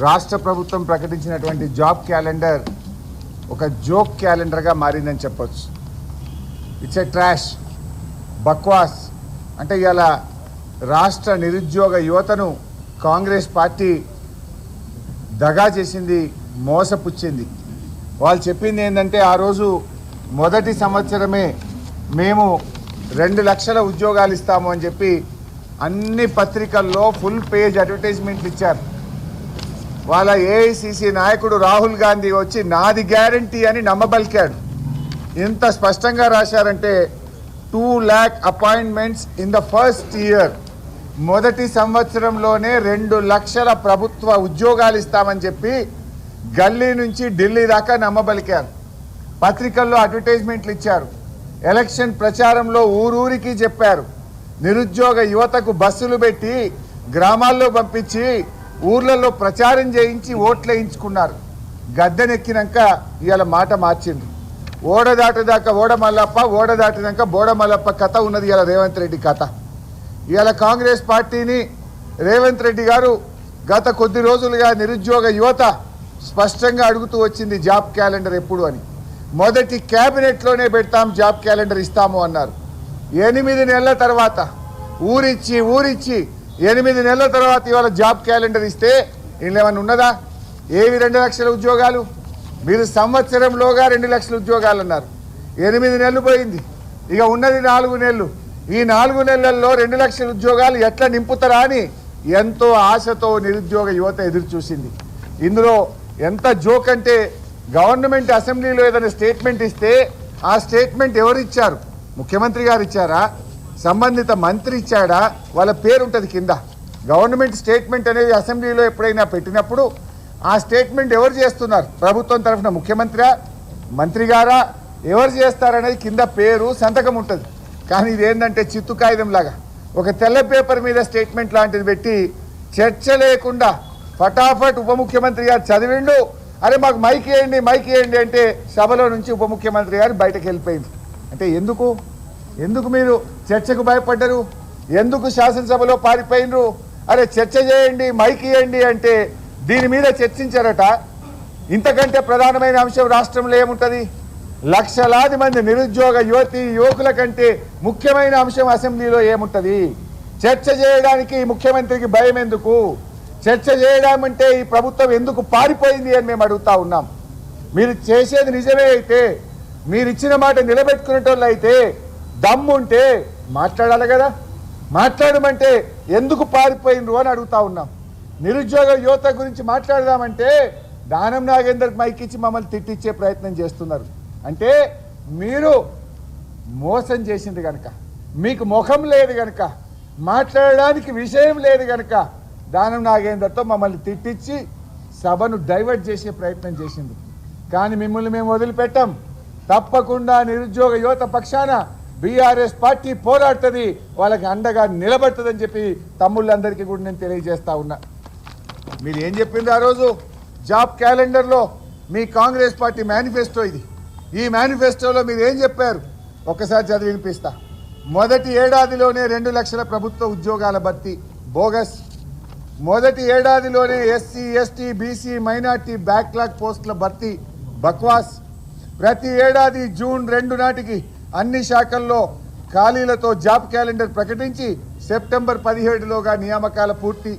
రాష్ట్ర ప్రభుత్వం ప్రకటించినటువంటి జాబ్ క్యాలెండర్ ఒక జోక్ క్యాలెండర్గా మారిందని చెప్పొచ్చు. ఇట్స్ ఎ ట్రాష్, బక్వాస్. అంటే ఇవాళ రాష్ట్ర నిరుద్యోగ యువతను కాంగ్రెస్ పార్టీ దగా చేసింది, మోసపుచ్చింది. వాళ్ళు చెప్పింది ఏంటంటే ఆ రోజు మొదటి సంవత్సరమే మేము 2 లక్షల ఉద్యోగాలు ఇస్తాము అని చెప్పి అన్ని పత్రికల్లో ఫుల్ పేజ్ అడ్వర్టైజ్మెంట్లు ఇచ్చారు. వాళ్ళ ఏఐసిసి నాయకుడు రాహుల్ గాంధీ వచ్చి నాది గ్యారంటీ అని నమ్మబలికాడు. ఇంత స్పష్టంగా రాశారంటే 2 lakh appointments in the first year, మొదటి సంవత్సరంలోనే 2 లక్షల ప్రభుత్వ ఉద్యోగాలు ఇస్తామని చెప్పి గల్లీ నుంచి ఢిల్లీ దాకా నమ్మబలికారు. పత్రికల్లో అడ్వర్టైజ్మెంట్లు ఇచ్చారు. ఎలక్షన్ ప్రచారంలో ఊరూరికి చెప్పారు. నిరుద్యోగ యువతకు బస్సులు పెట్టి గ్రామాల్లో పంపించి ఊర్లలో ప్రచారం చేయించి ఓట్లు వేయించుకున్నారు. గద్దెనెక్కినాక ఇవాళ మాట మార్చింది. ఓడ దాటేదాకా ఓడ మల్లప్ప, ఓడ దాటినాక బోడ మల్లప్ప కథ ఉన్నది ఇవాళ రేవంత్ రెడ్డి కథ. ఇవాళ కాంగ్రెస్ పార్టీని రేవంత్ రెడ్డి గారు గత కొద్ది రోజులుగా నిరుద్యోగ యువత స్పష్టంగా అడుగుతూ వచ్చింది జాబ్ క్యాలెండర్ ఎప్పుడు అని. మొదటి క్యాబినెట్లోనే పెడతాం, జాబ్ క్యాలెండర్ ఇస్తాము అన్నారు. 8 నెలల తర్వాత ఊరిచ్చి 8 నెలల తర్వాత ఇవాళ జాబ్ క్యాలెండర్ ఇస్తే ఇందులో ఏమన్నా ఉన్నదా? ఏవి 2 లక్షల ఉద్యోగాలు? మీరు సంవత్సరంలోగా 2 లక్షల ఉద్యోగాలు అన్నారు. 8 నెలలు పోయింది, ఇక ఉన్నది 4 నెలలు. ఈ 4 నెలల్లో 2 లక్షల ఉద్యోగాలు ఎట్లా నింపుతారా అని ఎంతో ఆశతో నిరుద్యోగ యువత ఎదురు చూసింది. ఇందులో ఎంత జోక్ అంటే గవర్నమెంట్ అసెంబ్లీలో ఏదైనా స్టేట్మెంట్ ఇస్తే ఆ స్టేట్మెంట్ ఎవరు ఇచ్చారు? ముఖ్యమంత్రి గారు ఇచ్చారా? సంబంధిత మంత్రి ఇచ్చాడా? వాళ్ళ పేరు ఉంటుంది కింద. గవర్నమెంట్ స్టేట్మెంట్ అనేది అసెంబ్లీలో ఎప్పుడైనా పెట్టినప్పుడు ఆ స్టేట్మెంట్ ఎవరు చేస్తున్నారు? ప్రభుత్వం తరఫున ముఖ్యమంత్రియా, మంత్రి గారా, ఎవరు చేస్తారనేది కింద పేరు, సంతకం ఉంటుంది. కానీ ఇదేంటంటే చిత్తు కాగితం లాగా ఒక తెల్ల పేపర్ మీద స్టేట్మెంట్ లాంటిది పెట్టి చర్చ లేకుండా ఫటాఫట్ ఉప ముఖ్యమంత్రి గారు చదివిండు. అరే మాకు మైక్ ఇవ్వండి అంటే సభలో నుంచి ఉప ముఖ్యమంత్రి గారు బయటకు వెళ్ళిపోయింది. అంటే ఎందుకు మీరు చర్చకు భయపడ్డరు? ఎందుకు శాసనసభలో పారిపోయినరు? అరే చర్చ చేయండి, మైక్ ఇవ్వండి అంటే దీని మీద చర్చించారట. ఇంతకంటే ప్రధానమైన అంశం రాష్ట్రంలో ఏముంటుంది? లక్షలాది మంది నిరుద్యోగ యువకుల కంటే ముఖ్యమైన అంశం అసెంబ్లీలో ఏముంటుంది? చర్చ చేయడానికి ముఖ్యమంత్రికి భయం ఎందుకు? చర్చ చేయడం అంటే ఈ ప్రభుత్వం ఎందుకు పారిపోయింది అని మేము అడుగుతా ఉన్నాం. మీరు చేసేది నిజమే అయితే, మీరు ఇచ్చిన మాట నిలబెట్టుకునేటోళ్ళు అయితే దమ్ముంటే మాట్లాడాలి కదా. మాట్లాడమంటే ఎందుకు పారిపోయినరు అని అడుగుతా ఉన్నాం. నిరుద్యోగ యువత గురించి మాట్లాడదామంటే దానం నాగేందర్కి మైక్ ఇచ్చి మమ్మల్ని తిట్టించే ప్రయత్నం చేస్తున్నారు. అంటే మీరు మోసం చేసింది కనుక, మీకు ముఖం లేదు కనుక, మాట్లాడడానికి విషయం లేదు కనుక దానం నాగేందర్తో మమ్మల్ని తిట్టించి సభను డైవర్ట్ చేసే ప్రయత్నం చేసింది. కానీ మిమ్మల్ని మేము వదిలిపెట్టాం. తప్పకుండా నిరుద్యోగ యువత పక్షాన బీఆర్ఎస్ పార్టీ పోరాడుతుంది, వాళ్ళకి అండగా నిలబడుతుందని చెప్పి తమ్ముళ్ళందరికీ కూడా నేను తెలియజేస్తా ఉన్నా. మీరు ఏం చెప్పింది ఆ రోజు జాబ్ క్యాలెండర్లో? మీ కాంగ్రెస్ పార్టీ మేనిఫెస్టో ఇది. ఈ మేనిఫెస్టోలో మీరు ఏం చెప్పారు? ఒక్కసారి చదివి వినిపిస్తా. మొదటి ఏడాదిలోనే 2 లక్షల ప్రభుత్వ ఉద్యోగాల భర్తీ బోగస్. మొదటి ఏడాదిలోనే SC, ST, BC, minority backlog పోస్టుల భర్తీ బక్వాస్. ప్రతి ఏడాది జూన్ 2 నాటికి అన్ని శాఖల్లో ఖాళీలతో జాబ్ క్యాలెండర్ ప్రకటించి సెప్టెంబర్ 17లోగా నియామకాల పూర్తి.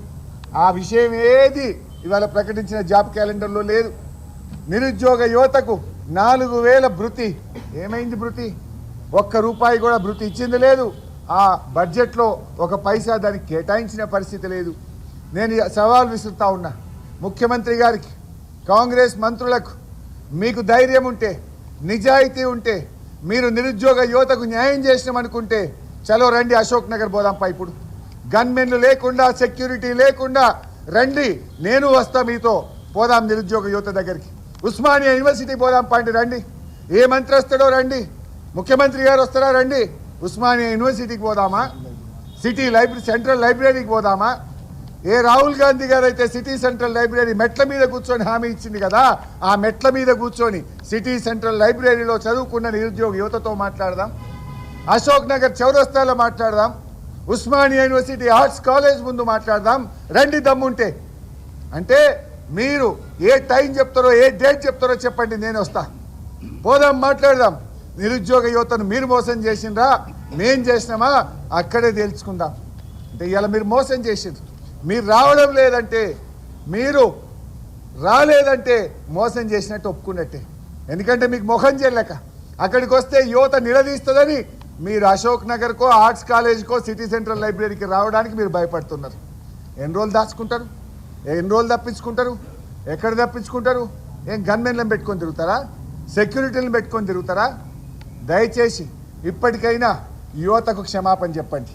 ఆ విషయం ఏది ఇవాళ ప్రకటించిన జాబ్ క్యాలెండర్లో లేదు. నిరుద్యోగ యువతకు 4000 భృతి. ఏమైంది భృతి? ₹1 కూడా భృతి ఇచ్చింది లేదు. ఆ బడ్జెట్లో 1 పైసా దానికి కేటాయించిన పరిస్థితి లేదు. నేను సవాల్ విసురుతా ఉన్నా ముఖ్యమంత్రి గారికి, కాంగ్రెస్ మంత్రులకు. మీకు ధైర్యం ఉంటే, నిజాయితీ ఉంటే, మీరు నిరుద్యోగ యువతకు న్యాయం చేసినామనుకుంటే చలో రండి, అశోక్ నగర్ పోదాంపా. ఇప్పుడు గన్మెన్లు లేకుండా, సెక్యూరిటీ లేకుండా రండి, నేను వస్తా మీతో, పోదాం నిరుద్యోగ యువత దగ్గరికి. ఉస్మానియా యూనివర్సిటీ పోదాంపా అంటే రండి. ఏ మంత్రి వస్తాడో రండి, ముఖ్యమంత్రి గారు వస్తారా రండి. ఉస్మానియా యూనివర్సిటీకి పోదామా? సిటీ లైబ్రరీ, సెంట్రల్ లైబ్రరీకి పోదామా? ఏ రాహుల్ గాంధీ గారు అయితే సిటీ సెంట్రల్ లైబ్రరీ మెట్ల మీద కూర్చొని హామీ ఇచ్చింది కదా, ఆ మెట్ల మీద కూర్చొని సిటీ సెంట్రల్ లైబ్రరీలో చదువుకున్న నిరుద్యోగ యువతతో మాట్లాడదాం. అశోక్ నగర్ చౌరస్తాలో మాట్లాడదాం. ఉస్మానియా యూనివర్సిటీ ఆర్ట్స్ కాలేజ్ ముందు మాట్లాడదాం. రండి దమ్ముంటే. అంటే మీరు ఏ టైం చెప్తారో ఏ డేట్ చెప్తారో చెప్పండి, నేను వస్తా. పోదాం, మాట్లాడదాం. నిరుద్యోగ యువతను మీరు మోసం చేసిండ్రా, మేం చేసినామా అక్కడే తేల్చుకుందాం. అంటే ఇవాళ మీరు మోసం చేసిండ్రు. మీరు రావడం లేదంటే, మీరు రాలేదంటే మోసం చేసినట్టు ఒప్పుకున్నట్టే. ఎందుకంటే మీకు ముఖం చెల్లక అక్కడికి వస్తే యువత నిలదీస్తుందని మీరు అశోక్ నగర్కో, ఆర్ట్స్ కాలేజ్కో, సిటీ సెంట్రల్ లైబ్రరీకి రావడానికి మీరు భయపడుతున్నారు. ఎన్ని రోజులు దాచుకుంటారు? ఎన్ని రోజులు తప్పించుకుంటారు? ఎక్కడ తప్పించుకుంటారు? ఏం గన్మెన్లను పెట్టుకొని తిరుగుతారా? సెక్యూరిటీలను పెట్టుకొని తిరుగుతారా? దయచేసి ఇప్పటికైనా యువతకు క్షమాపణ చెప్పండి.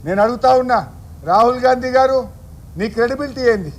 నేను అడుగుతా ఉన్నా, రాహుల్ గాంధీ గారు, నీ క్రెడిబిలిటీ ఏంది?